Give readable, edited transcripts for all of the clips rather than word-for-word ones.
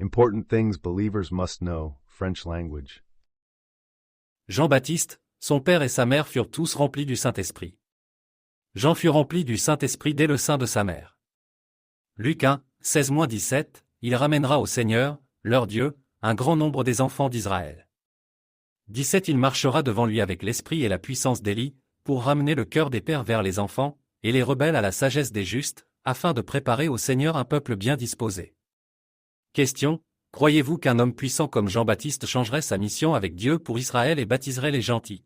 Important things believers must know, French language. Jean-Baptiste, son père et sa mère furent tous remplis du Saint-Esprit. Jean fut rempli du Saint-Esprit dès le sein de sa mère. Luc 1, 16-17, il ramènera au Seigneur, leur Dieu, un grand nombre des enfants d'Israël. 17 Il marchera devant lui avec l'esprit et la puissance d'Élie, pour ramener le cœur des pères vers les enfants, et les rebelles à la sagesse des justes, afin de préparer au Seigneur un peuple bien disposé. Question: croyez-vous qu'un homme puissant comme Jean-Baptiste changerait sa mission avec Dieu pour Israël et baptiserait les gentils?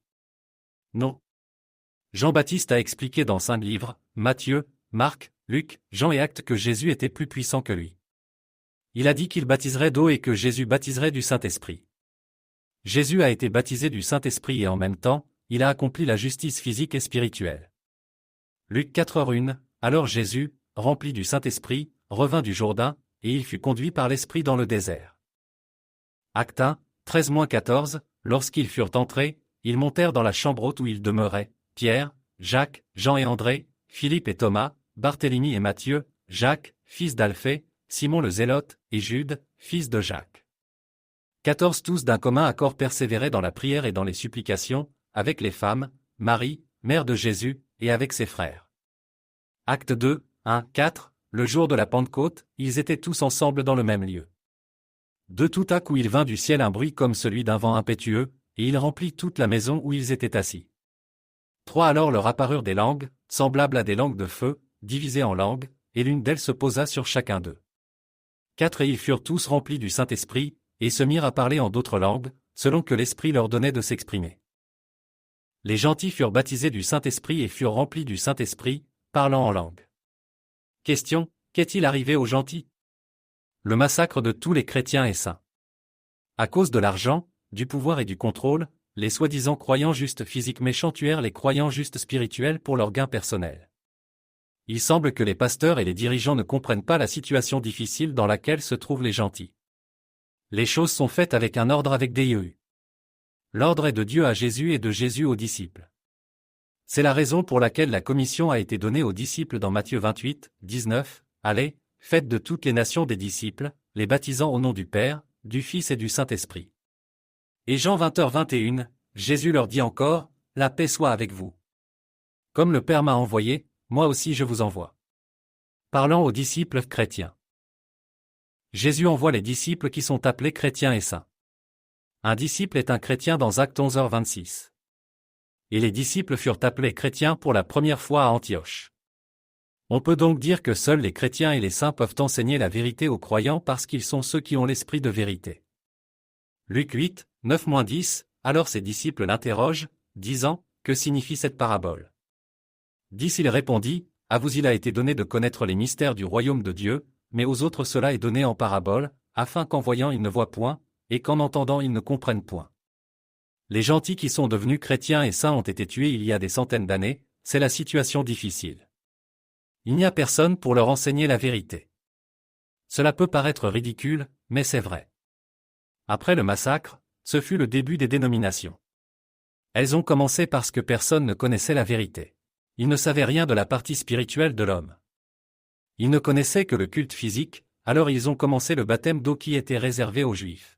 Non. Jean-Baptiste a expliqué dans 5 livres, Matthieu, Marc, Luc, Jean et Actes que Jésus était plus puissant que lui. Il a dit qu'il baptiserait d'eau et que Jésus baptiserait du Saint-Esprit. Jésus a été baptisé du Saint-Esprit et en même temps, il a accompli la justice physique et spirituelle. Luc 4h1, alors Jésus, rempli du Saint-Esprit, revint du Jourdain, et il fut conduit par l'Esprit dans le désert. Actes 1, 13-14, lorsqu'ils furent entrés, ils montèrent dans la chambre haute où ils demeuraient, Pierre, Jacques, Jean et André, Philippe et Thomas, Barthélemy et Matthieu, Jacques, fils d'Alphée, Simon le Zélote, et Jude, fils de Jacques. 14 Tous d'un commun accord persévéraient dans la prière et dans les supplications, avec les femmes, Marie, mère de Jésus, et avec ses frères. Acte 2, 1, 4, le jour de la Pentecôte, ils étaient tous ensemble dans le même lieu. De tout à coup il vint du ciel un bruit comme celui d'un vent impétueux, et il remplit toute la maison où ils étaient assis. 3 Alors leur apparurent des langues, semblables à des langues de feu, divisées en langues, et l'une d'elles se posa sur chacun d'eux. 4 Et ils furent tous remplis du Saint-Esprit, et se mirent à parler en d'autres langues, selon que l'Esprit leur donnait de s'exprimer. Les gentils furent baptisés du Saint-Esprit et furent remplis du Saint-Esprit, parlant en langue. Question: qu'est-il arrivé aux gentils? Le massacre de tous les chrétiens et saints. À cause de l'argent, du pouvoir et du contrôle, les soi-disant croyants justes physiques méchants tuèrent les croyants justes spirituels pour leur gain personnel. Il semble que les pasteurs et les dirigeants ne comprennent pas la situation difficile dans laquelle se trouvent les gentils. Les choses sont faites avec un ordre avec des yeux. L'ordre est de Dieu à Jésus et de Jésus aux disciples. C'est la raison pour laquelle la commission a été donnée aux disciples dans Matthieu 28, 19, « Allez, faites de toutes les nations des disciples, les baptisant au nom du Père, du Fils et du Saint-Esprit. » Et Jean 20h21, Jésus leur dit encore, « La paix soit avec vous. Comme le Père m'a envoyé, moi aussi je vous envoie. » Parlant aux disciples chrétiens. Jésus envoie les disciples qui sont appelés chrétiens et saints. Un disciple est un chrétien dans Actes 11h26. Et les disciples furent appelés chrétiens pour la première fois à Antioche. On peut donc dire que seuls les chrétiens et les saints peuvent enseigner la vérité aux croyants parce qu'ils sont ceux qui ont l'esprit de vérité. Luc 8, 9-10, alors ses disciples l'interrogent, disant, « Que signifie cette parabole ?» 10 Il répondit, « À vous il a été donné de connaître les mystères du royaume de Dieu, mais aux autres cela est donné en parabole, afin qu'en voyant ils ne voient point, et qu'en entendant ils ne comprennent point. » Les gentils qui sont devenus chrétiens et saints ont été tués il y a des centaines d'années, c'est la situation difficile. Il n'y a personne pour leur enseigner la vérité. Cela peut paraître ridicule, mais c'est vrai. Après le massacre, ce fut le début des dénominations. Elles ont commencé parce que personne ne connaissait la vérité. Ils ne savaient rien de la partie spirituelle de l'homme. Ils ne connaissaient que le culte physique, alors ils ont commencé le baptême d'eau qui était réservé aux Juifs.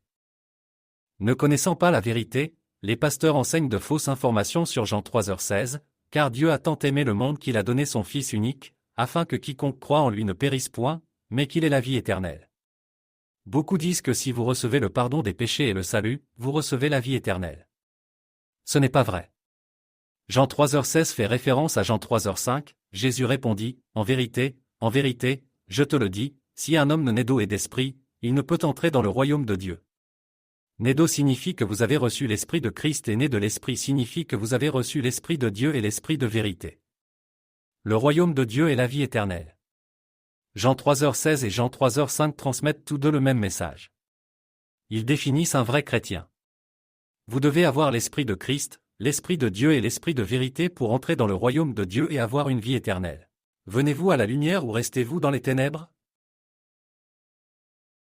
Ne connaissant pas la vérité, les pasteurs enseignent de fausses informations sur Jean 3h16, car Dieu a tant aimé le monde qu'il a donné son Fils unique, afin que quiconque croit en lui ne périsse point, mais qu'il ait la vie éternelle. Beaucoup disent que si vous recevez le pardon des péchés et le salut, vous recevez la vie éternelle. Ce n'est pas vrai. Jean 3h16 fait référence à Jean 3h5, Jésus répondit, « En vérité, je te le dis, si un homme ne naît d'eau et d'esprit, il ne peut entrer dans le royaume de Dieu. » Né d'eau signifie que vous avez reçu l'Esprit de Christ et né de l'Esprit signifie que vous avez reçu l'Esprit de Dieu et l'Esprit de vérité. Le royaume de Dieu est la vie éternelle. Jean 3h16 et Jean 3h5 transmettent tous deux le même message. Ils définissent un vrai chrétien. Vous devez avoir l'Esprit de Christ, l'Esprit de Dieu et l'Esprit de vérité pour entrer dans le royaume de Dieu et avoir une vie éternelle. Venez-vous à la lumière ou restez-vous dans les ténèbres?